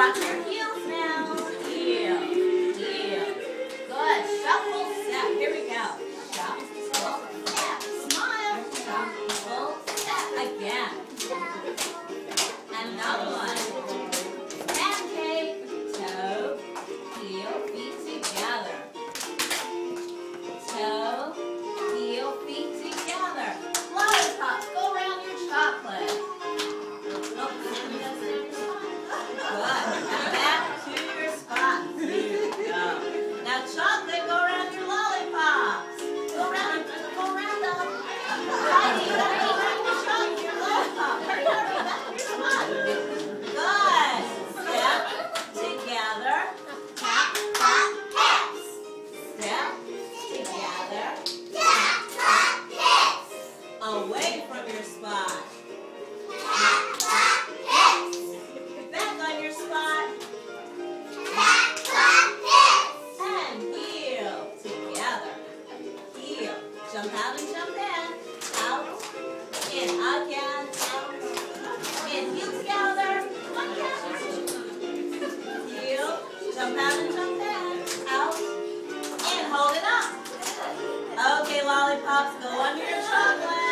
rock your heels now. Heel, heel. Good. Shuffle, step. Here we go. Shuffle, step. Smile. Shuffle, step. Again. Another one. Pancake. Toe, heel, feet together. Toe, heel, feet together. Lollipop. Go around your chocolate. Good. Now back to your spot. Here we go. Now chocolate, go around your lollipops. Go around them. Heidi, go around your chocolate, your lollipop. Hurry, back to your spot. Good. Step together. Tap, tap, taps. Step together. Tap, tap, taps. Away from your spot. Back on your spot. And heel together. Heel. Jump out and jump in. Out. In. Again. Out. In. Heel together. Again. Heel. Jump out and jump in. Out. In. Hold it up. Okay, lollipops, go under your chocolate.